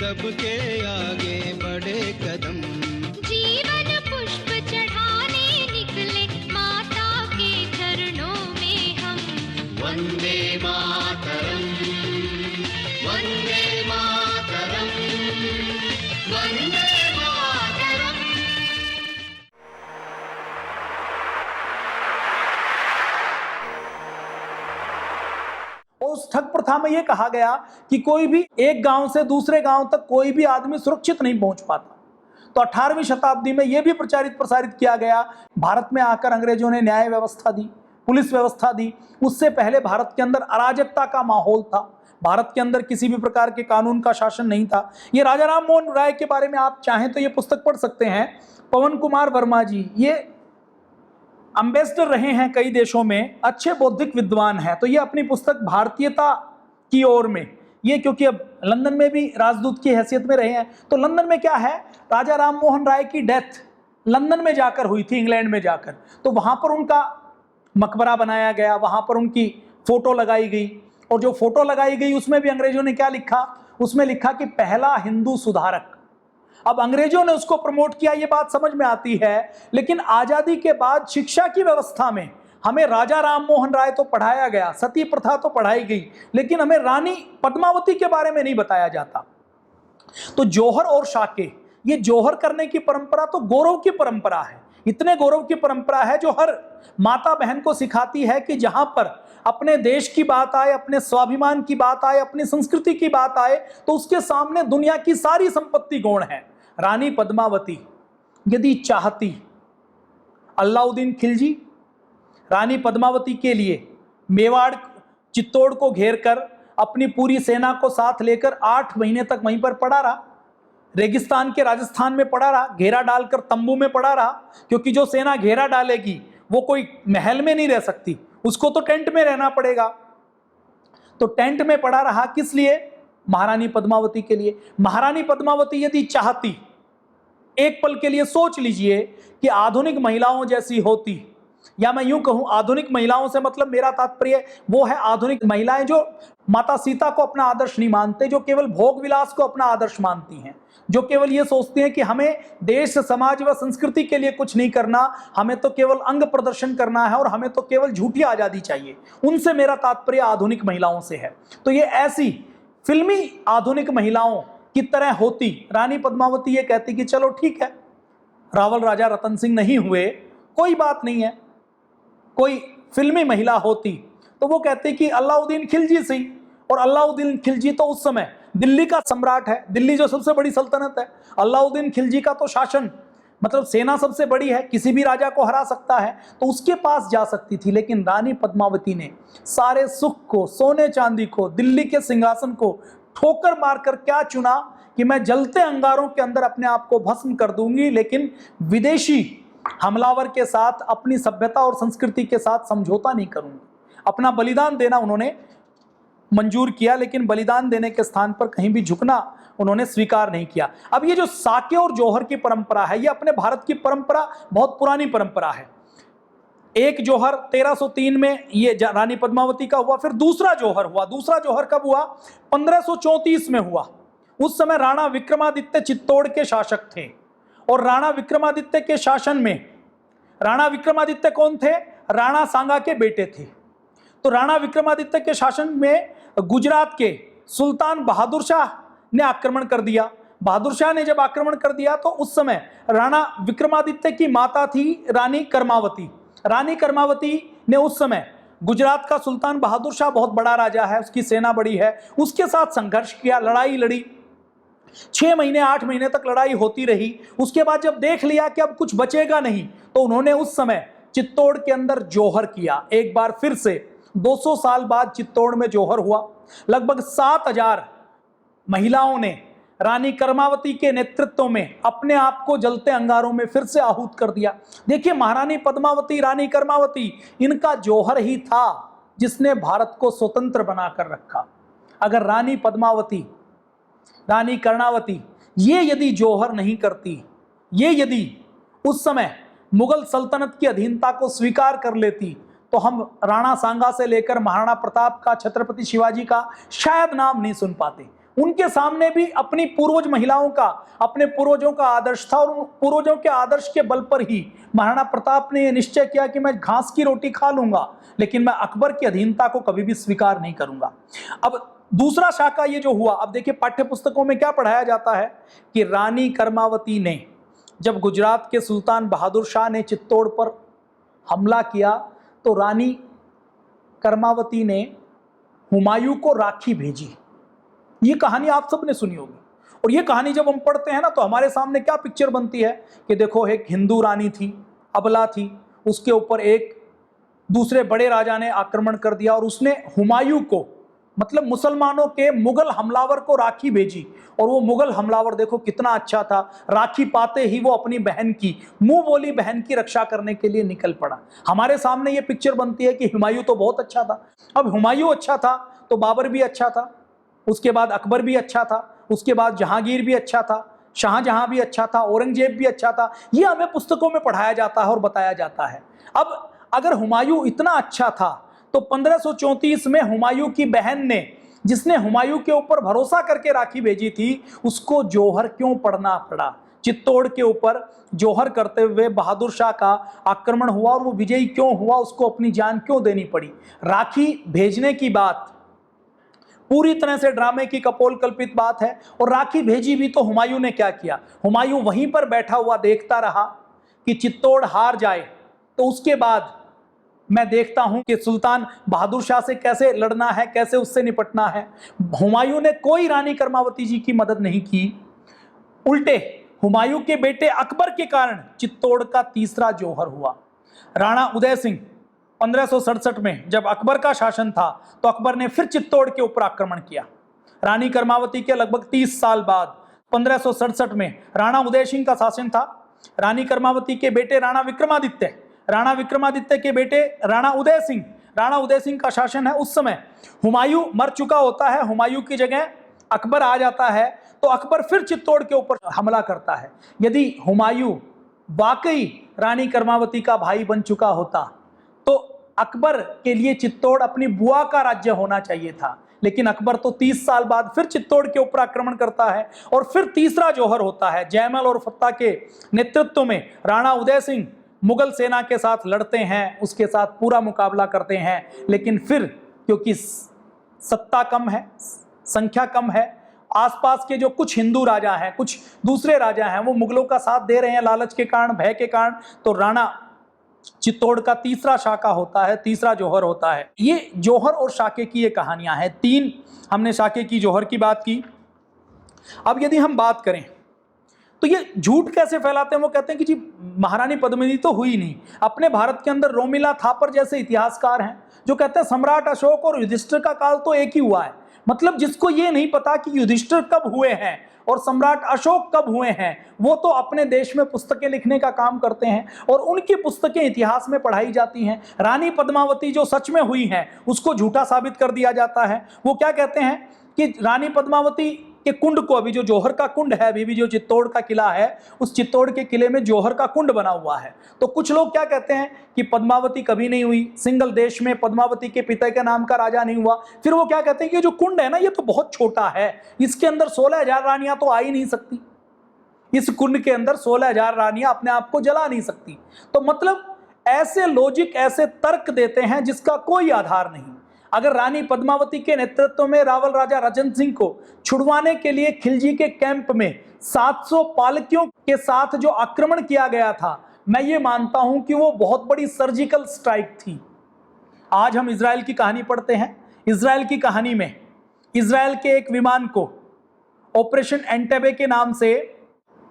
सबके आगे बढ़े कदम। जीवन पुष्प चढ़ाने निकले माता के चरणों में हम। वंदे मातरम, वंदे मातरम, वंदे मातरम। उस ठग प्रथा में यह कहा गया कि कोई भी एक गांव से दूसरे गांव तक कोई भी आदमी सुरक्षित नहीं पहुंच पाता। तो 18वीं शताब्दी में यह भी प्रचारित प्रसारित किया गया। भारत में आकर अंग्रेजों ने न्याय व्यवस्था दी, पुलिस व्यवस्था दी। उससे पहले भारत के अंदर अराजकता का माहौल था। भारत के अंदर किसी भी प्रकार के कानून का शासन नहीं था। ये राजा राम मोहन राय के बारे में आप चाहें तो ये पुस्तक पढ़ सकते हैं। पवन कुमार वर्मा जी ये एम्बेसडर रहे हैं कई देशों में, अच्छे बौद्धिक विद्वान हैं। तो ये अपनी पुस्तक भारतीयता की ओर में, ये क्योंकि अब लंदन में भी राजदूत की हैसियत में रहे हैं, तो लंदन में क्या है, राजा राम मोहन राय की डेथ लंदन में जाकर हुई थी, इंग्लैंड में जाकर। तो वहां पर उनका मकबरा बनाया गया, वहां पर उनकी फोटो लगाई गई। और जो फोटो लगाई गई उसमें भी अंग्रेजों ने क्या लिखा, उसमें लिखा कि पहला हिंदू सुधारक। अब अंग्रेजों ने उसको प्रमोट किया, ये बात समझ में आती है। लेकिन आजादी के बाद शिक्षा की व्यवस्था में हमें राजा राम मोहन राय तो पढ़ाया गया, सती प्रथा तो पढ़ाई गई, लेकिन हमें रानी पद्मावती के बारे में नहीं बताया जाता। तो जौहर और शाके, ये जौहर करने की परंपरा तो गौरव की परंपरा है। इतने गौरव की परंपरा है जो हर माता बहन को सिखाती है कि जहां पर अपने देश की बात आए, अपने स्वाभिमान की बात आए, अपनी संस्कृति की बात आए, तो उसके सामने दुनिया की सारी संपत्ति गौण है। रानी पद्मावती यदि चाहती, अलाउद्दीन खिलजी रानी पद्मावती के लिए मेवाड़ चित्तौड़ को घेरकर अपनी पूरी सेना को साथ लेकर 8 महीने तक वहीं पर पड़ा रहा, रेगिस्तान के राजस्थान में पड़ा रहा, घेरा डालकर तंबू में पड़ा रहा। क्योंकि जो सेना घेरा डालेगी वो कोई महल में नहीं रह सकती, उसको तो टेंट में रहना पड़ेगा। तो टेंट में पड़ा रहा किस लिए, महारानी पद्मावती के लिए। महारानी पद्मावती यदि चाहती, एक पल के लिए सोच लीजिए कि आधुनिक महिलाओं जैसी होती, या मैं यूं कहूं आधुनिक महिलाओं से मतलब मेरा तात्पर्य वो है आधुनिक महिलाएं जो माता सीता को अपना आदर्श नहीं मानते, जो केवल भोग विलास को अपना आदर्श मानती हैं, जो केवल ये सोचती हैं कि हमें देश समाज व संस्कृति के लिए कुछ नहीं करना, हमें तो केवल अंग प्रदर्शन करना है और हमें तो केवल झूठी आजादी चाहिए। उनसे मेरा तात्पर्य आधुनिक महिलाओं से है। तो ये ऐसी फिल्मी आधुनिक महिलाओं की तरह होती। रानी पद्मावती ये कहती कि चलो ठीक है, रावल राजा रतन सिंह नहीं हुए, कोई बात नहीं है, कोई फिल्मी महिला होती तो वो कहते कि अलाउद्दीन खिलजी सही। और अलाउद्दीन खिलजी तो उस समय दिल्ली का सम्राट है, दिल्ली जो सबसे बड़ी सल्तनत है, अलाउद्दीन खिलजी का तो शासन मतलब सेना सबसे बड़ी है, किसी भी राजा को हरा सकता है, तो उसके पास जा सकती थी। लेकिन रानी पद्मावती ने सारे सुख को, सोने चांदी को, दिल्ली के सिंहासन को ठोकर मारकर क्या चुना कि मैं जलते अंगारों के अंदर अपने आप को भस्म कर दूंगी, लेकिन विदेशी हमलावर के साथ अपनी सभ्यता और संस्कृति के साथ समझौता नहीं करूंगी। अपना बलिदान देना उन्होंने मंजूर किया, लेकिन बलिदान देने के स्थान पर कहीं भी झुकना उन्होंने स्वीकार नहीं किया। अब ये जो साके और जौहर की परंपरा है, ये अपने भारत की परंपरा बहुत पुरानी परंपरा है। एक जौहर 1303 में ये रानी पद्मावती का हुआ, फिर दूसरा जौहर हुआ। दूसरा जौहर कब हुआ, 1534 में हुआ। उस समय राणा विक्रमादित्य चित्तौड़ के शासक थे। और राणा विक्रमादित्य के शासन में, राणा विक्रमादित्य कौन थे, राणा सांगा के बेटे थे। तो राणा विक्रमादित्य के शासन में गुजरात के सुल्तान बहादुर शाह ने आक्रमण कर दिया। बहादुर शाह ने जब आक्रमण कर दिया तो उस समय राणा विक्रमादित्य की माता थी रानी कर्मावती। रानी कर्मावती ने उस समय गुजरात का सुल्तान बहादुर शाह बहुत बड़ा राजा है, उसकी सेना बड़ी है, उसके साथ संघर्ष किया, लड़ाई लड़ी। 6 महीने 8 महीने तक लड़ाई होती रही। उसके बाद जब देख लिया कि अब कुछ बचेगा नहीं, तो उन्होंने उस समय चित्तौड़ के अंदर जौहर किया। एक बार फिर से 200 साल बाद चित्तौड़ में जौहर हुआ। लगभग 7000 महिलाओं ने रानी कर्मावती के नेतृत्व में अपने आप को जलते अंगारों में फिर से आहूत कर दिया। देखिए, महारानी पद्मावती, रानी कर्मावती, इनका जौहर ही था जिसने भारत को स्वतंत्र बनाकर रखा। अगर रानी पद्मावती, रानी कर्णावती ये यदि जौहर नहीं करती, ये यदि उस समय मुगल सल्तनत की अधीनता को स्वीकार कर लेती, तो हम राणा सांगा से लेकर महाराणा प्रताप का, छत्रपति शिवाजी का शायद नाम नहीं सुन पाते। उनके सामने भी अपनी पूर्वज महिलाओं का, अपने पूर्वजों का आदर्श था, और उन पूर्वजों के आदर्श के बल पर ही महाराणा प्रताप ने यह निश्चय किया कि मैं घास की रोटी खा लूंगा, लेकिन मैं अकबर की अधीनता को कभी भी स्वीकार नहीं करूंगा। अब दूसरा शाखा ये जो हुआ, अब देखिए पाठ्य पुस्तकों में क्या पढ़ाया जाता है कि रानी कर्मावती ने, जब गुजरात के सुल्तान बहादुर शाह ने चित्तौड़ पर हमला किया, तो रानी कर्मावती ने हुमायूं को राखी भेजी। ये कहानी आप सबने सुनी होगी, और ये कहानी जब हम पढ़ते हैं ना, तो हमारे सामने क्या पिक्चर बनती है कि देखो एक हिंदू रानी थी, अबला थी, उसके ऊपर एक दूसरे बड़े राजा ने आक्रमण कर दिया, और उसने हुमायूं को, मतलब मुसलमानों के मुगल हमलावर को राखी भेजी, और वो मुगल हमलावर देखो कितना अच्छा था, राखी पाते ही वो अपनी बहन की, मुंह बोली बहन की रक्षा करने के लिए निकल पड़ा। हमारे सामने ये पिक्चर बनती है कि हुमायूं तो बहुत अच्छा था। अब हुमायूं अच्छा था तो बाबर भी अच्छा था, उसके बाद अकबर भी अच्छा था, उसके बाद जहांगीर भी अच्छा था, शाहजहां भी अच्छा था, औरंगजेब भी अच्छा था। ये हमें पुस्तकों में पढ़ाया जाता है और बताया जाता है। अब अगर हुमायूं इतना अच्छा था, तो 1534 में हुमायूं की बहन ने, जिसने हुमायूं के ऊपर भरोसा करके राखी भेजी थी, उसको जौहर क्यों पढ़ना पड़ा? चित्तौड़ के ऊपर जौहर करते हुए बहादुर शाह का आक्रमण हुआ, और वो विजयी क्यों हुआ, उसको अपनी जान क्यों देनी पड़ी? राखी भेजने की बात पूरी तरह से ड्रामे की कपोल कल्पित बात है, और राखी भेजी भी तो हुमायूं ने क्या किया? हुमायूं वहीं पर बैठा हुआ देखता रहा कि चित्तौड़ हार जाए, तो उसके बाद मैं देखता हूं कि सुल्तान बहादुर शाह से कैसे लड़ना है, कैसे उससे निपटना है। हुमायूं ने कोई रानी कर्मावती जी की मदद नहीं की, उल्टे हुमायूं के बेटे अकबर के कारण चित्तौड़ का तीसरा जौहर हुआ। राणा उदय सिंह 1567 में जब अकबर का शासन था, तो अकबर ने फिर चित्तौड़ के ऊपर आक्रमण किया। रानी कर्मावती के लगभग 30 साल बाद 1567 में राणा उदय सिंह का शासन था। रानी कर्मावती के बेटे राणा विक्रमादित्य के बेटे राणा उदय सिंह का शासन है। उस समय हुमायूं मर चुका होता है, हुमायूं की जगह अकबर आ जाता है, तो अकबर फिर चित्तौड़ के ऊपर हमला करता है। यदि हुमायूं वाकई रानी कर्मावती का भाई बन चुका होता, तो अकबर के लिए चित्तौड़ अपनी बुआ का राज्य होना चाहिए था, लेकिन अकबर तो 30 साल बाद फिर चित्तौड़ के ऊपर आक्रमण करता है, और फिर तीसरा जौहर होता है। जयमल और फत्ता के नेतृत्व में राणा उदय सिंह मुगल सेना के साथ लड़ते हैं, उसके साथ पूरा मुकाबला करते हैं, लेकिन फिर क्योंकि सत्ता कम है, संख्या कम है, आसपास के जो कुछ हिंदू राजा हैं, कुछ दूसरे राजा हैं, वो मुगलों का साथ दे रहे हैं लालच के कारण, भय के कारण, तो राणा चित्तौड़ का तीसरा शाखा होता है, तीसरा जौहर होता है। ये जौहर और शाके की ये कहानियां हैं। 3 हमने शाके की, जौहर की बात की। अब यदि हम बात करें तो ये झूठ कैसे फैलाते हैं? वो कहते हैं कि जी महारानी पद्मिनी तो हुई नहीं। अपने भारत के अंदर रोमिला थापर जैसे इतिहासकार हैं जो कहते हैं सम्राट अशोक और युधिष्ठिर का काल तो एक ही हुआ है। मतलब जिसको ये नहीं पता कि युधिष्ठिर कब हुए हैं और सम्राट अशोक कब हुए हैं, वो तो अपने देश में पुस्तकें लिखने का काम करते हैं और उनकी पुस्तकें इतिहास में पढ़ाई जाती हैं। रानी पद्मावती जो सच में हुई हैं उसको झूठा साबित कर दिया जाता है। वो क्या कहते हैं कि रानी पद्मावती के कुंड को, अभी जो जौहर का कुंड है, अभी भी जो चित्तौड़ का किला है, उस चित्तौड़ के किले में जौहर का कुंड बना हुआ है। तो कुछ लोग क्या कहते हैं कि पद्मावती कभी नहीं हुई, सिंगल देश में पद्मावती के पिता के नाम का राजा नहीं हुआ। फिर वो क्या कहते हैं कि जो कुंड है ना, ये तो बहुत छोटा है, इसके अंदर 16,000 रानियां तो आ ही नहीं सकती, इस कुंड के अंदर 16,000 रानियां अपने आप को जला नहीं सकती। तो मतलब ऐसे लॉजिक, ऐसे तर्क देते हैं जिसका कोई आधार नहीं। अगर रानी पद्मावती के नेतृत्व में रावल राजा राजन सिंह को छुड़वाने के लिए खिलजी के कैंप में 700 पालकियों के साथ जो आक्रमण किया गया था, मैं ये मानता हूं कि वो बहुत बड़ी सर्जिकल स्ट्राइक थी। आज हम इजराइल की कहानी पढ़ते हैं। इजराइल की कहानी में इजराइल के एक विमान को ऑपरेशन एंटेबे के नाम से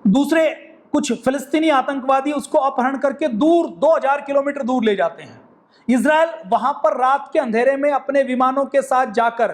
दूसरे कुछ फिलिस्तीनी आतंकवादी उसको अपहरण करके दूर 2000 किलोमीटर दूर ले जाते हैं। इजराइल वहां पर रात के अंधेरे में अपने विमानों के साथ जाकर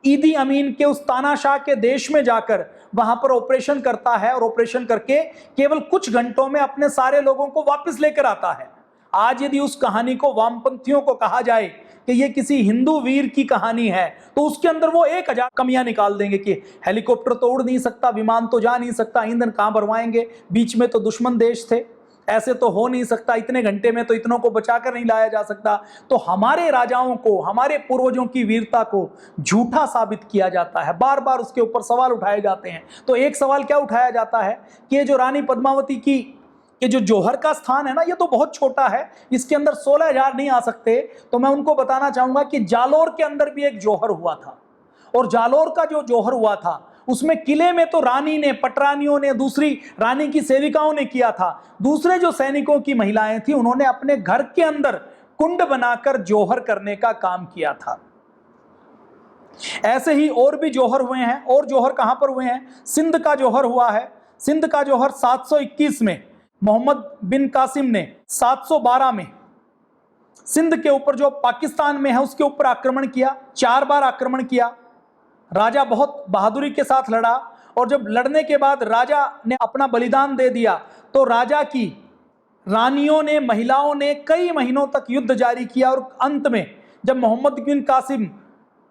ईदी अमीन के उस तानाशाह के देश में जाकर वहां पर ऑपरेशन करता है और ऑपरेशन करके केवल कुछ घंटों में अपने सारे लोगों को वापस लेकर आता है। आज यदि उस कहानी को वामपंथियों को कहा जाए कि ये किसी हिंदू वीर की कहानी है, तो उसके अंदर वो 1000 कमियां निकाल देंगे कि हेलीकॉप्टर तो उड़ नहीं सकता, विमान तो जा नहीं सकता, ईंधन कहां भरवाएंगे, बीच में तो दुश्मन देश थे। ऐसे तो हो नहीं सकता, इतने घंटे में तो इतनों को बचा कर नहीं लाया जा सकता। तो हमारे राजाओं को, हमारे पूर्वजों की वीरता को झूठा साबित किया जाता है, बार बार उसके ऊपर सवाल उठाए जाते हैं। तो एक सवाल क्या उठाया जाता है कि ये जो रानी पद्मावती की ये जो जौहर का स्थान है ना, ये तो बहुत छोटा है, इसके अंदर 16,000 नहीं आ सकते। तो मैं उनको बताना चाहूंगा कि जालोर के अंदर भी एक जौहर हुआ था, और जालोर का जो जौहर हुआ था उसमें किले में तो रानी ने, पटरानियों ने, दूसरी रानी की सेविकाओं ने किया था। दूसरे जो सैनिकों की महिलाएं थी उन्होंने अपने घर के अंदर कुंड बनाकर जौहर करने का काम किया था। ऐसे ही और भी जौहर हुए हैं। और जौहर कहां पर हुए हैं? सिंध का जौहर हुआ है। सिंध का जौहर 721 में मोहम्मद बिन कासिम ने 712 में सिंध के ऊपर, जो पाकिस्तान में है, उसके ऊपर आक्रमण किया। 4 बार आक्रमण किया। राजा बहुत बहादुरी के साथ लड़ा, और जब लड़ने के बाद राजा ने अपना बलिदान दे दिया तो राजा की रानियों ने, महिलाओं ने कई महीनों तक युद्ध जारी किया, और अंत में जब मोहम्मद बिन कासिम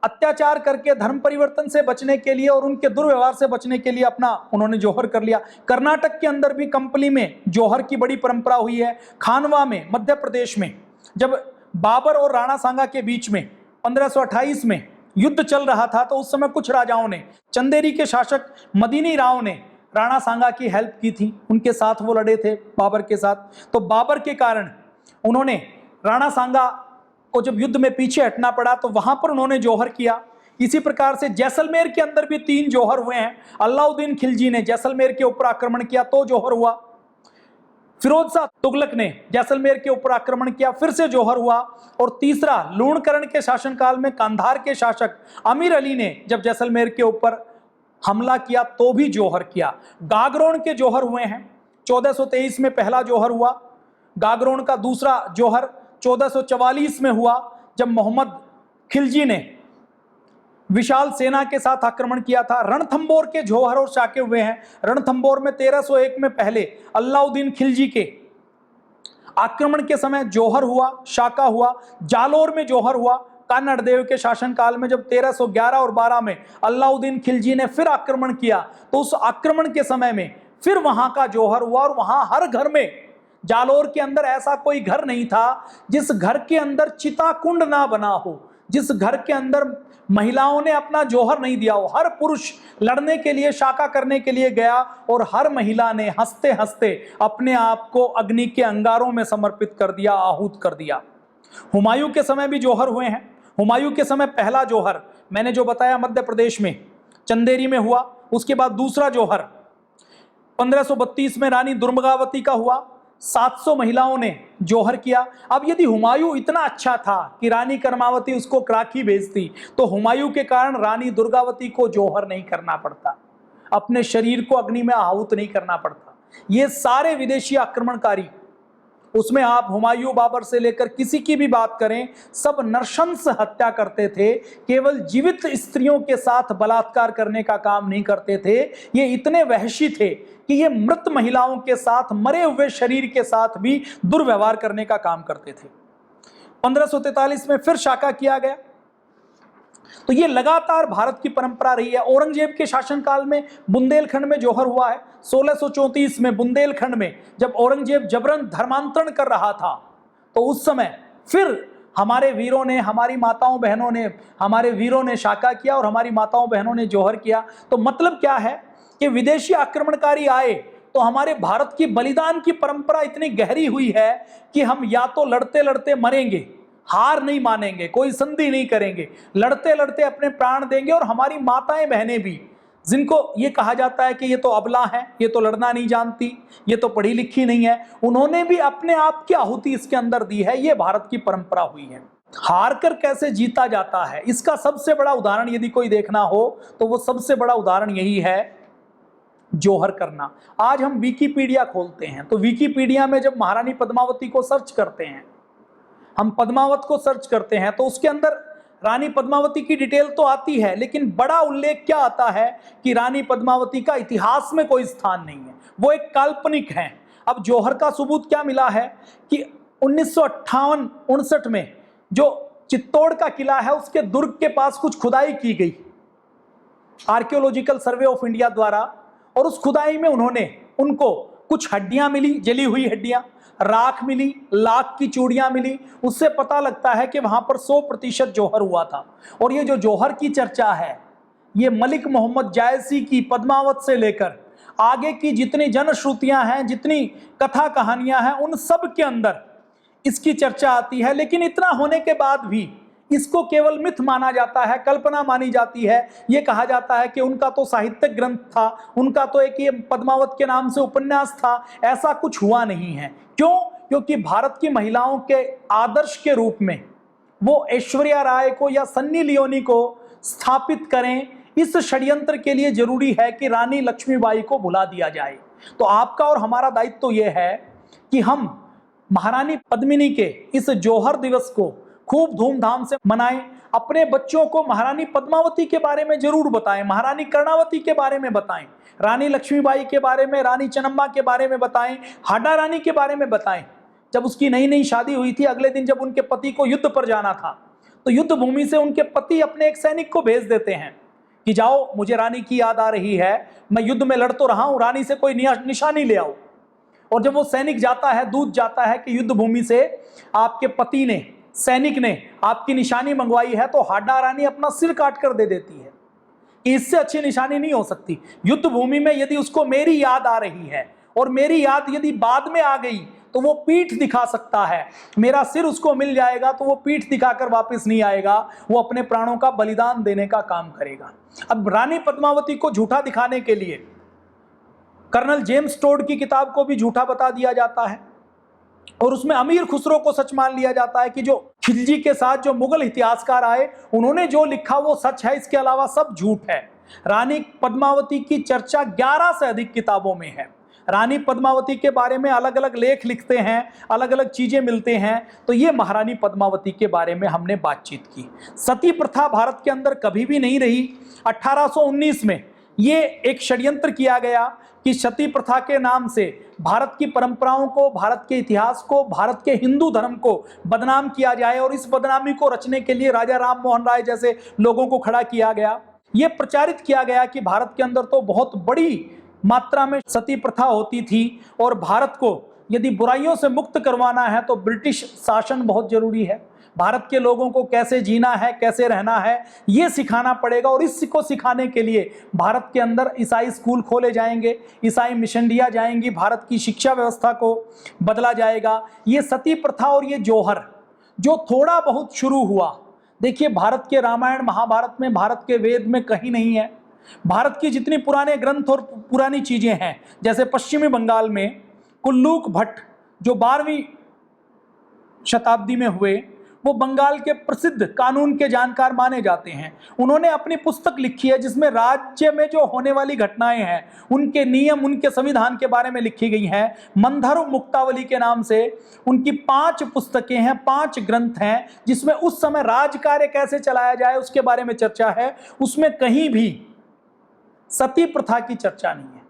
अत्याचार करके धर्म परिवर्तन से बचने के लिए और उनके दुर्व्यवहार से बचने के लिए अपना उन्होंने जौहर कर लिया। कर्नाटक के अंदर भी कंपली में जौहर की बड़ी परंपरा हुई है। खानवा में, मध्य प्रदेश में, जब बाबर और राणा सांगा के बीच में 1528 में युद्ध चल रहा था, तो उस समय कुछ राजाओं ने, चंदेरी के शासक मदीनी राव ने राणा सांगा की हेल्प की थी, उनके साथ वो लड़े थे बाबर के साथ। तो बाबर के कारण उन्होंने राणा सांगा को जब युद्ध में पीछे हटना पड़ा तो वहां पर उन्होंने जौहर किया। इसी प्रकार से जैसलमेर के अंदर भी 3 जौहर हुए हैं। अलाउद्दीन खिलजी ने जैसलमेर के ऊपर आक्रमण किया तो जौहर हुआ। फिरोज शाह तुगलक ने जैसलमेर के ऊपर आक्रमण किया, फिर से जौहर हुआ। और तीसरा, लूणकरण के शासनकाल में कांधार के शासक अमीर अली ने जब जैसलमेर के ऊपर हमला किया तो भी जौहर किया। गागरोन के जौहर हुए हैं। 1423 में पहला जौहर हुआ। गागरोन का दूसरा जौहर 1444 में हुआ, जब मोहम्मद खिलजी ने विशाल सेना के साथ आक्रमण किया था। रणथंबोर के जौहर और शाके हुए हैं। रणथंबोर में 1301 में पहले अलाउद्दीन खिलजी के आक्रमण के समय जौहर हुआ, शाका हुआ। जालोर में जौहर हुआ कान्हड़ देव के शासनकाल में, जब 1311 और 12 में अलाउद्दीन खिलजी ने फिर आक्रमण किया, तो उस आक्रमण के समय में फिर वहां का जौहर हुआ। और वहां हर घर में, जालोर के अंदर ऐसा कोई घर नहीं था जिस घर के अंदर चिता कुंड ना बना हो, जिस घर के अंदर महिलाओं ने अपना जौहर नहीं दिया हो। हर पुरुष लड़ने के लिए, शाका करने के लिए गया, और हर महिला ने हंसते हंसते अपने आप को अग्नि के अंगारों में समर्पित कर दिया, आहूत कर दिया। हुमायूं के समय भी जौहर हुए हैं। हुमायूं के समय पहला जौहर मैंने जो बताया मध्य प्रदेश में चंदेरी में हुआ। उसके बाद दूसरा जौहर 1532 में रानी दुर्गावती का हुआ। 700 महिलाओं ने जौहर किया। अब यदि हुमायूं इतना अच्छा था कि रानी कर्मावती उसको राखी भेजती, तो हुमायूं के कारण रानी दुर्गावती को जौहर नहीं करना पड़ता, अपने शरीर को अग्नि में आहूत नहीं करना पड़ता। ये सारे विदेशी आक्रमणकारी, उसमें आप हुमायूं, बाबर से लेकर किसी की भी बात करें, सब नृशंस हत्या करते थे। केवल जीवित स्त्रियों के साथ बलात्कार करने का काम नहीं करते थे। ये इतने वहशी थे कि ये मृत महिलाओं के साथ, मरे हुए शरीर के साथ भी दुर्व्यवहार करने का काम करते थे। 1543 में फिर शाका किया गया। तो ये लगातार भारत की परंपरा रही है। औरंगजेब के शासनकाल में बुंदेलखंड में जौहर हुआ है। 1634 में बुंदेलखंड में जब औरंगजेब जबरन धर्मांतरण कर रहा था, तो उस समय फिर हमारे वीरों ने, हमारी माताओं बहनों ने, हमारे वीरों ने शाका किया और हमारी माताओं बहनों ने जौहर किया। तो मतलब क्या है कि विदेशी आक्रमणकारी आए तो हमारे भारत की बलिदान की परंपरा इतनी गहरी हुई है कि हम या तो लड़ते लड़ते मरेंगे, हार नहीं मानेंगे, कोई संधि नहीं करेंगे, लड़ते लड़ते अपने प्राण देंगे। और हमारी माताएं बहनें भी, जिनको ये कहा जाता है कि ये तो अबला हैं, ये तो लड़ना नहीं जानती, ये तो पढ़ी लिखी नहीं है, उन्होंने भी अपने आप की आहुति इसके अंदर दी है। ये भारत की परंपरा हुई है। हार कर कैसे जीता जाता है, इसका सबसे बड़ा उदाहरण यदि कोई देखना हो तो वो सबसे बड़ा उदाहरण यही है, जौहर करना। आज हम विकिपीडिया खोलते हैं तो विकिपीडिया में जब महारानी पद्मावती को सर्च करते हैं, हम पद्मावत को सर्च करते हैं, तो उसके अंदर रानी पद्मावती की डिटेल तो आती है, लेकिन बड़ा उल्लेख क्या आता है कि रानी पद्मावती का इतिहास में कोई स्थान नहीं है, वो एक काल्पनिक है। अब जौहर का सबूत क्या मिला है कि 1958-59 में जो चित्तौड़ का किला है, उसके दुर्ग के पास कुछ खुदाई की गई आर्कियोलॉजिकल सर्वे ऑफ इंडिया द्वारा, और उस खुदाई में उन्होंने उनको कुछ हड्डियां मिली, जली हुई हड्डियां, राख मिली, लाख की चूड़ियां मिली। उससे पता लगता है कि वहां पर 100% जौहर हुआ था। और ये जो जौहर की चर्चा है, ये मलिक मोहम्मद जायसी की पद्मावत से लेकर आगे की जितनी जनश्रुतियां हैं, जितनी कथा कहानियां हैं, उन सब के अंदर इसकी चर्चा आती है। लेकिन इतना होने के बाद भी इसको केवल मिथ माना जाता है, कल्पना मानी जाती है। ये कहा जाता है कि उनका तो साहित्यिक ग्रंथ था, उनका तो एक ये पद्मावत के नाम से उपन्यास था। ऐसा कुछ हुआ नहीं है। क्यों? क्योंकि भारत की महिलाओं के आदर्श के रूप में वो ऐश्वर्या राय को या सन्नी लियोनी को स्थापित करें, इस षड्यंत्र के लिए जरूरी है कि रानी लक्ष्मीबाई को भुला दिया जाए। तो आपका और हमारा दायित्व तो यह है कि हम महारानी पद्मिनी के इस जौहर दिवस को खूब धूमधाम से मनाएं। अपने बच्चों को महारानी पद्मावती के बारे में जरूर बताएं, महारानी कर्णावती के बारे में बताएं, रानी लक्ष्मीबाई के बारे में, रानी चन्नम्मा के बारे में बताएं, हाडा रानी के बारे में बताएं। जब उसकी नई नई शादी हुई थी, अगले दिन जब उनके पति को युद्ध पर जाना था, तो युद्ध भूमि से उनके पति अपने एक सैनिक को भेज देते हैं कि जाओ, मुझे रानी की याद आ रही है, मैं युद्ध में लड़ तो रहा हूं, रानी से कोई निशानी ले आओ। और जब वो सैनिक जाता है, दूत जाता है कि युद्ध भूमि से आपके पति ने, सैनिक ने आपकी निशानी मंगवाई है, तो हाडा रानी अपना सिर काट कर दे देती है। इससे अच्छी निशानी नहीं हो सकती। युद्ध भूमि में यदि उसको मेरी याद आ रही है और मेरी याद यदि बाद में आ गई, तो वो पीठ दिखा सकता है। मेरा सिर उसको मिल जाएगा तो वो पीठ दिखाकर वापस नहीं आएगा, वो अपने प्राणों का बलिदान देने का काम करेगा। अब रानी पद्मावती को झूठा दिखाने के लिए कर्नल जेम्स टोड की किताब को भी झूठा बता दिया जाता है, और उसमें अमीर खुसरो को सच मान लिया जाता है कि जो खिलजी के साथ जो मुगल इतिहासकार आए, उन्होंने जो लिखा वो सच है, इसके अलावा सब झूठ है। रानी पद्मावती की चर्चा 11 से अधिक किताबों में है। रानी पद्मावती के बारे में अलग अलग लेख लिखते हैं, अलग अलग चीजें मिलते हैं। तो ये महारानी पद्मावती के बारे में हमने बातचीत की। सती प्रथा भारत के अंदर कभी भी नहीं रही। 1819 में ये एक षड्यंत्र किया गया कि सती प्रथा के नाम से भारत की परंपराओं को, भारत के इतिहास को, भारत के हिंदू धर्म को बदनाम किया जाए, और इस बदनामी को रचने के लिए राजा राम मोहन राय जैसे लोगों को खड़ा किया गया। ये प्रचारित किया गया कि भारत के अंदर तो बहुत बड़ी मात्रा में सती प्रथा होती थी, और भारत को यदि बुराइयों से मुक्त करवाना है तो ब्रिटिश शासन बहुत जरूरी है। भारत के लोगों को कैसे जीना है, कैसे रहना है, ये सिखाना पड़ेगा। और इसको सिखाने के लिए भारत के अंदर ईसाई स्कूल खोले जाएंगे, ईसाई मिशनरियाँ जाएंगी, भारत की शिक्षा व्यवस्था को बदला जाएगा। ये सती प्रथा और ये जौहर जो थोड़ा बहुत शुरू हुआ, देखिए भारत के रामायण महाभारत में, भारत के वेद में कहीं नहीं है। भारत की जितनी पुराने ग्रंथ और पुरानी चीजें हैं, जैसे पश्चिमी बंगाल में कुल्लूक भट्ट जो 12वीं शताब्दी में हुए, वो बंगाल के प्रसिद्ध कानून के जानकार माने जाते हैं। उन्होंने अपनी पुस्तक लिखी है जिसमें राज्य में जो होने वाली घटनाएं हैं, उनके नियम, उनके संविधान के बारे में लिखी गई हैं। मंधर मुक्तावली के नाम से उनकी 5 पुस्तकें हैं, 5 ग्रंथ हैं, जिसमें उस समय राज कार्य कैसे चलाया जाए उसके बारे में चर्चा है। उसमें कहीं भी सती प्रथा की चर्चा नहीं है,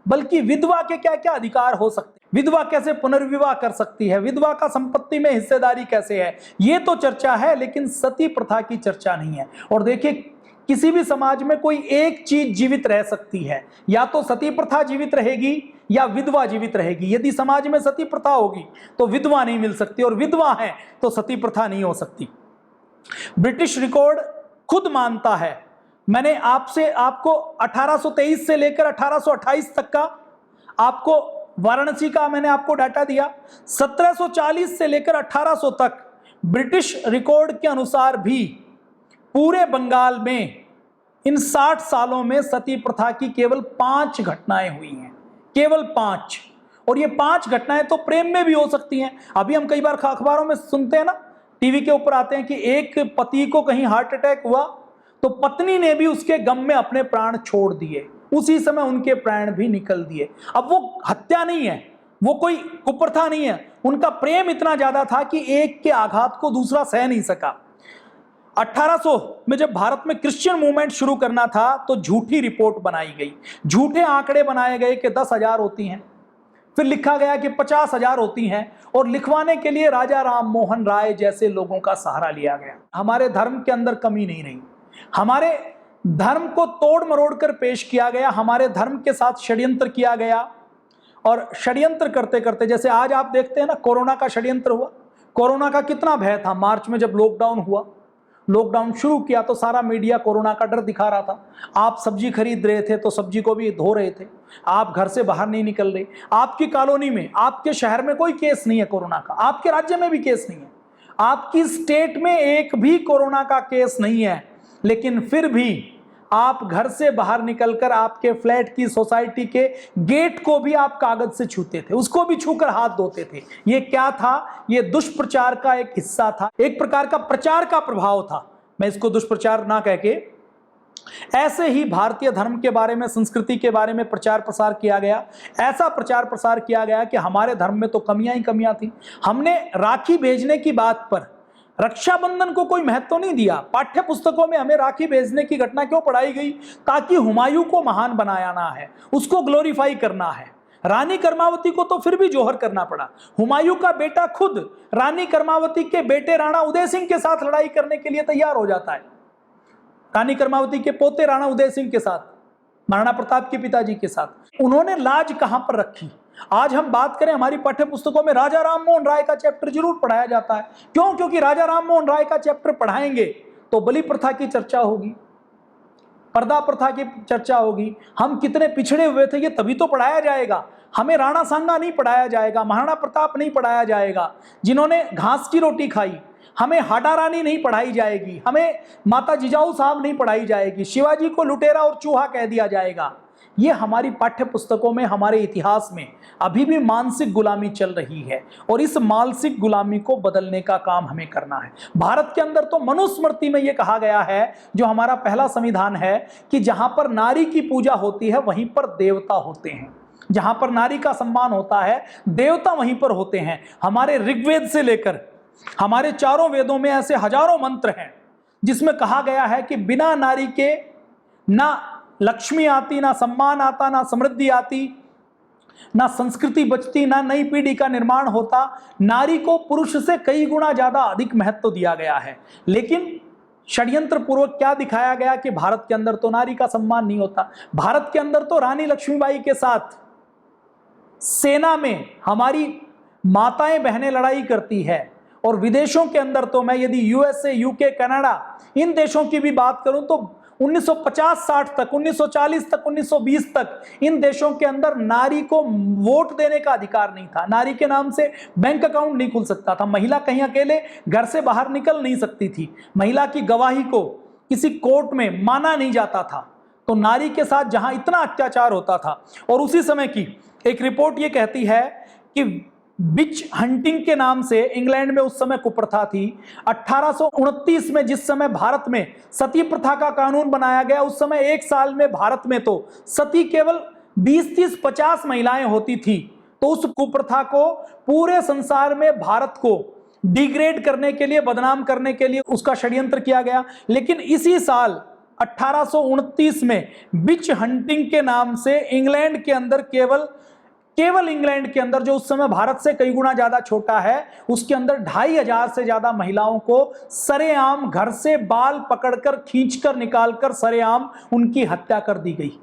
बल्कि विधवा के क्या क्या अधिकार हो सकते हैं, विधवा कैसे पुनर्विवाह कर सकती है, विधवा का संपत्ति में हिस्सेदारी कैसे है, ये तो चर्चा है, लेकिन सती प्रथा की चर्चा नहीं है। और देखिए, किसी भी समाज में कोई एक चीज जीवित रह सकती है, या तो सती प्रथा जीवित रहेगी या विधवा जीवित रहेगी। यदि समाज में सती प्रथा होगी तो विधवा नहीं मिल सकती, और विधवा है तो सती प्रथा नहीं हो सकती। ब्रिटिश रिकॉर्ड खुद मानता है, मैंने आपको 1823 से लेकर 1828 तक का, आपको वाराणसी का मैंने आपको डाटा दिया। 1740 से लेकर 1800 तक ब्रिटिश रिकॉर्ड के अनुसार भी पूरे बंगाल में इन 60 सालों में सती प्रथा की केवल 5 घटनाएं हुई हैं, केवल 5। और ये 5 घटनाएं तो प्रेम में भी हो सकती हैं। अभी हम कई बार अखबारों में सुनते हैं ना, टीवी के ऊपर आते हैं कि एक पति को कहीं हार्ट अटैक हुआ तो पत्नी ने भी उसके गम में अपने प्राण छोड़ दिए, उसी समय उनके प्राण भी निकल दिए। अब वो हत्या नहीं है, वो कोई कुप्रथा नहीं है, उनका प्रेम इतना ज्यादा था कि एक के आघात को दूसरा सह नहीं सका। 1800 में जब भारत में क्रिश्चियन मूवमेंट शुरू करना था तो झूठी रिपोर्ट बनाई गई, झूठे आंकड़े बनाए गए कि 10,000 होती हैं, फिर लिखा गया कि 50,000 होती हैं, और लिखवाने के लिए राजा राम मोहन राय जैसे लोगों का सहारा लिया गया। हमारे धर्म के अंदर कमी नहीं रही, हमारे धर्म को तोड़ मरोड़ कर पेश किया गया, हमारे धर्म के साथ षड्यंत्र किया गया, और षड्यंत्र करते करते, जैसे आज आप देखते हैं ना, कोरोना का षड्यंत्र हुआ। कोरोना का कितना भय था मार्च में जब लॉकडाउन हुआ, लॉकडाउन शुरू किया तो सारा मीडिया कोरोना का डर दिखा रहा था। आप सब्जी खरीद रहे थे तो सब्जी को भी धो रहे थे, आप घर से बाहर नहीं निकल रहे। आपकी कॉलोनी में, आपके शहर में कोई केस नहीं है कोरोना का, आपके राज्य में भी केस नहीं है, आपकी स्टेट में एक भी कोरोना का केस नहीं है, लेकिन फिर भी आप घर से बाहर निकलकर आपके फ्लैट की, सोसाइटी के गेट को भी आप कागज से छूते थे, उसको भी छूकर हाथ धोते थे। ये क्या था? ये दुष्प्रचार का एक हिस्सा था, एक प्रकार का प्रचार का प्रभाव था। मैं इसको दुष्प्रचार ना कह के, ऐसे ही भारतीय धर्म के बारे में, संस्कृति के बारे में प्रचार प्रसार किया गया। ऐसा प्रचार प्रसार किया गया कि हमारे धर्म में तो कमियां ही कमियां थी। हमने राखी भेजने की बात पर, रक्षाबंधन को कोई महत्व नहीं दिया। पाठ्य पुस्तकों में हमें राखी भेजने की घटना क्यों पढ़ाई गई? ताकि हुमायूं को महान बनाना है, उसको ग्लोरीफाई करना है। रानी कर्मावती को तो फिर भी जोहर करना पड़ा। हुमायूं का बेटा खुद रानी कर्मावती के बेटे राणा उदय सिंह के साथ लड़ाई करने के लिए तैयार हो जाता है, रानी कर्मावती के पोते राणा उदय सिंह के साथ, महाराणा प्रताप के पिताजी के साथ। उन्होंने लाज कहां पर रखी? आज हम बात करें, हमारी पाठ्य पुस्तकों में राजा राम मोहन राय का चैप्टर जरूर पढ़ाया जाता है। क्यों? क्योंकि राजा राम मोहन राय का चैप्टर पढ़ाएंगे तो बलि प्रथा की चर्चा होगी, पर्दा प्रथा की चर्चा होगी, हम कितने पिछड़े हुए थे ये तभी तो पढ़ाया जाएगा। हमें राणा सांगा नहीं पढ़ाया जाएगा, महाराणा प्रताप नहीं पढ़ाया जाएगा जिन्होंने घास की रोटी खाई, हमें हाडा रानी नहीं पढ़ाई जाएगी, हमें माता जिजाऊ साहब नहीं पढ़ाई जाएगी, शिवाजी को लुटेरा और चूहा कह दिया जाएगा। ये हमारी पाठ्य पुस्तकों में, हमारे इतिहास में अभी भी मानसिक गुलामी चल रही है और इस मानसिक गुलामी को बदलने का काम हमें करना है। भारत के अंदर तो मनुस्मृति में ये कहा गया है, जो हमारा पहला संविधान है, कि जहां पर नारी की पूजा होती है वहीं पर देवता होते हैं, जहां पर नारी का सम्मान होता है देवता वहीं पर होते हैं। हमारे ऋग्वेद से लेकर हमारे चारों वेदों में ऐसे हजारों मंत्र हैं जिसमें कहा गया है कि बिना नारी के ना लक्ष्मी आती, ना सम्मान आता, ना समृद्धि आती, ना संस्कृति बचती, ना नई पीढ़ी का निर्माण होता। नारी को पुरुष से कई गुना ज्यादा अधिक महत्व दिया गया है। लेकिन षड्यंत्र पूर्वक क्या दिखाया गया कि भारत के अंदर तो नारी का सम्मान नहीं होता। भारत के अंदर तो रानी लक्ष्मीबाई के साथ सेना में हमारी माताएं बहनें लड़ाई करती है, और विदेशों के अंदर तो मैं यदि यूएसए, यूके, कनाडा, इन देशों की भी बात करूं तो 1950-60 तक, 1940 तक, 1920 तक इन देशों के अंदर नारी को वोट देने का अधिकार नहीं था। नारी के नाम से बैंक अकाउंट नहीं खुल सकता था। महिला कहीं अकेले घर से बाहर निकल नहीं सकती थी। महिला की गवाही को किसी कोर्ट में माना नहीं जाता था। तो नारी के साथ जहां इतना अत्याचार होता था, और उसी समय की एक रिपोर्ट ये कहती है कि विच हंटिंग के नाम से इंग्लैंड में उस समय कुप्रथा थी। 1829 में जिस समय भारत में सती प्रथा का कानून बनाया गया, उस समय एक साल में भारत में तो सती केवल 20, 30, 50 महिलाएं होती थी। तो उस कुप्रथा को पूरे संसार में भारत को डिग्रेड करने के लिए, बदनाम करने के लिए उसका षड्यंत्र किया गया। लेकिन इसी साल 1829 में विच हंटिंग के नाम से इंग्लैंड के अंदर, केवल इंग्लैंड के अंदर, जो उस समय भारत से कई गुना ज्यादा छोटा है, उसके अंदर 2500 से ज्यादा महिलाओं को सरेआम घर से बाल पकड़कर, खींचकर, निकालकर सरेआम उनकी हत्या कर दी गई।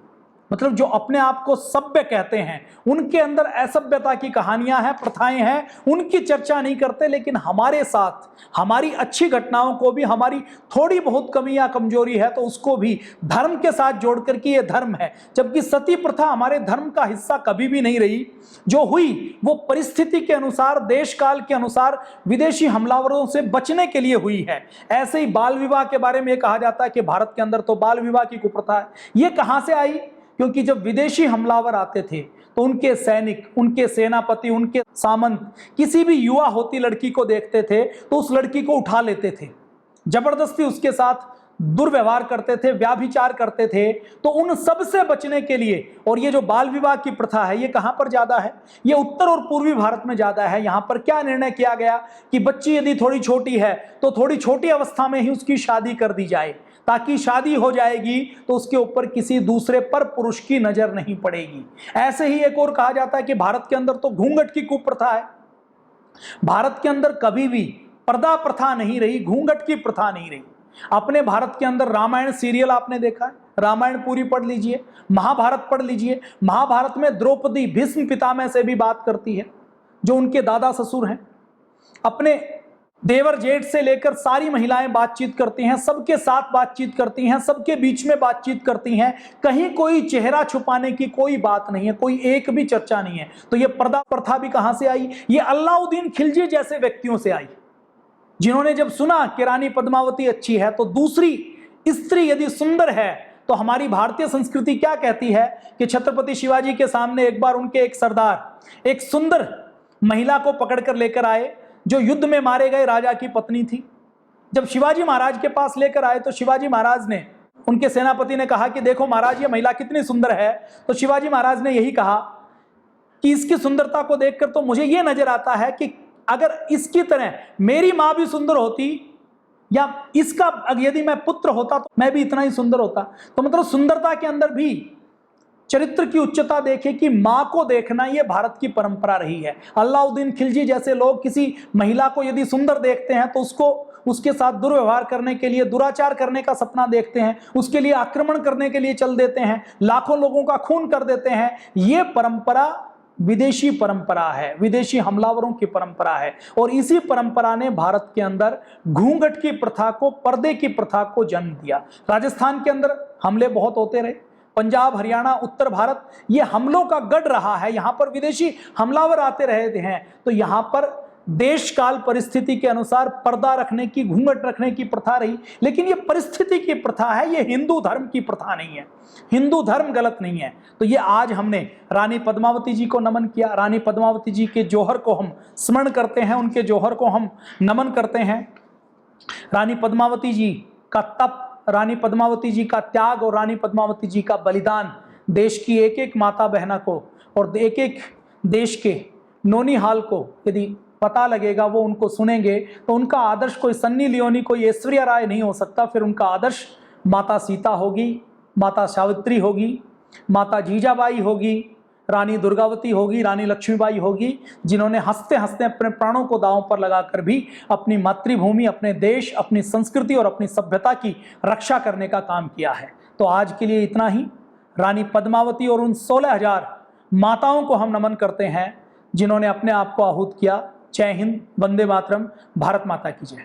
मतलब जो अपने आप को सभ्य कहते हैं, उनके अंदर असभ्यता की कहानियां हैं, प्रथाएं हैं, उनकी चर्चा नहीं करते। लेकिन हमारे साथ हमारी अच्छी घटनाओं को भी, हमारी थोड़ी बहुत कमी या कमजोरी है तो उसको भी धर्म के साथ जोड़कर कि ये धर्म है, जबकि सती प्रथा हमारे धर्म का हिस्सा कभी भी नहीं रही। जो हुई वो परिस्थिति के अनुसार, देश काल के अनुसार, विदेशी हमलावरों से बचने के लिए हुई है। ऐसे ही बाल विवाह के बारे में कहा जाता है कि भारत के अंदर तो बाल विवाह की कुप्रथा है। ये कहां से आई? क्योंकि जब विदेशी हमलावर आते थे तो उनके सैनिक, उनके सेनापति, उनके सामंत किसी भी युवा होती लड़की को देखते थे तो उस लड़की को उठा लेते थे, जबरदस्ती उसके साथ दुर्व्यवहार करते थे, व्याभिचार करते थे। तो उन सब से बचने के लिए, और ये जो बाल विवाह की प्रथा है ये कहां पर ज्यादा है? ये उत्तर और पूर्वी भारत में ज्यादा है। यहां पर क्या निर्णय किया गया कि बच्ची यदि थोड़ी छोटी है तो थोड़ी छोटी अवस्था में ही उसकी शादी कर दी जाए, ताकि शादी हो जाएगी तो उसके ऊपर किसी दूसरे पर पुरुष की नजर नहीं पड़ेगी। ऐसे ही एक और कहा जाता है कि भारत के अंदर तो घूंघट की कुप्रथा है। भारत के अंदर कभी भी पर्दा प्रथा नहीं रही, घूंघट की प्रथा नहीं रही। अपने भारत के अंदर रामायण सीरियल आपने देखा है, रामायण पूरी पढ़ लीजिए, महाभारत पढ़ लीजिए। महाभारत में द्रौपदी भीष्म पितामह से भी बात करती है, जो उनके दादा ससुर हैं। अपने देवर जेठ से लेकर सारी महिलाएं बातचीत करती हैं, सबके साथ बातचीत करती हैं, सबके बीच में बातचीत करती हैं। कहीं कोई चेहरा छुपाने की कोई बात नहीं है, कोई एक भी चर्चा नहीं है। तो ये पर्दा प्रथा भी कहां से आई? ये अलाउद्दीन खिलजी जैसे व्यक्तियों से आई, जिन्होंने जब सुना कि रानी पद्मावती अच्छी है तो दूसरी स्त्री यदि सुंदर है, तो हमारी भारतीय संस्कृति क्या कहती है कि छत्रपति शिवाजी के सामने एक बार उनके एक सरदार एक सुंदर महिला को पकड़कर लेकर आए, जो युद्ध में मारे गए राजा की पत्नी थी। जब शिवाजी महाराज के पास लेकर आए तो शिवाजी महाराज ने, उनके सेनापति ने कहा कि देखो महाराज, ये महिला कितनी सुंदर है। तो शिवाजी महाराज ने यही कहा कि इसकी सुंदरता को देखकर तो मुझे ये नजर आता है कि अगर इसकी तरह मेरी मां भी सुंदर होती, या इसका यदि मैं पुत्र होता, तो मैं भी इतना ही सुंदर होता। तो मतलब सुंदरता के अंदर भी चरित्र की उच्चता देखे कि मां को देखना, यह भारत की परंपरा रही है। अलाउद्दीन खिलजी जैसे लोग किसी महिला को यदि सुंदर देखते हैं तो उसके साथ दुर्व्यवहार करने के लिए, दुराचार करने का सपना देखते हैं, उसके लिए आक्रमण करने के लिए चल देते हैं, लाखों लोगों का खून कर देते हैं। यह परंपरा विदेशी परंपरा है, विदेशी हमलावरों की परंपरा है। और इसी परंपरा ने भारत के अंदर घूंघट की प्रथा को, पर्दे की प्रथा को जन्म दिया। राजस्थान के अंदर हमले बहुत होते रहे, पंजाब, हरियाणा, उत्तर भारत ये हमलों का गढ़ रहा है। यहां पर विदेशी हमलावर आते रहे हैं, तो यहां पर देश काल परिस्थिति के अनुसार पर्दा रखने की, घूंघट रखने की प्रथा रही। लेकिन ये परिस्थिति की प्रथा है, ये हिंदू धर्म की प्रथा नहीं है। हिंदू धर्म गलत नहीं है। तो ये आज हमने रानी पद्मावती जी को नमन किया। रानी पद्मावती जी के जौहर को हम स्मरण करते हैं, उनके जौहर को हम नमन करते हैं। रानी पद्मावती जी का तप, रानी पद्मावती जी का त्याग और रानी पद्मावती जी का बलिदान देश की एक एक माता बहना को और एक एक देश के नौनिहाल को यदि पता लगेगा, वो उनको सुनेंगे, तो उनका आदर्श कोई सन्नी लियोनी, कोई ऐश्वर्या राय नहीं हो सकता। फिर उनका आदर्श माता सीता होगी, माता सावित्री होगी, माता जीजाबाई होगी, रानी दुर्गावती होगी, रानी लक्ष्मीबाई होगी, जिन्होंने हंसते हंसते अपने प्राणों को दांव पर लगाकर भी अपनी मातृभूमि, अपने देश, अपनी संस्कृति और अपनी सभ्यता की रक्षा करने का काम किया है। तो आज के लिए इतना ही। रानी पद्मावती और उन 16,000 माताओं को हम नमन करते हैं जिन्होंने अपने आप को आहूत किया। जय हिंद, वंदे मातरम, भारत माता की जय।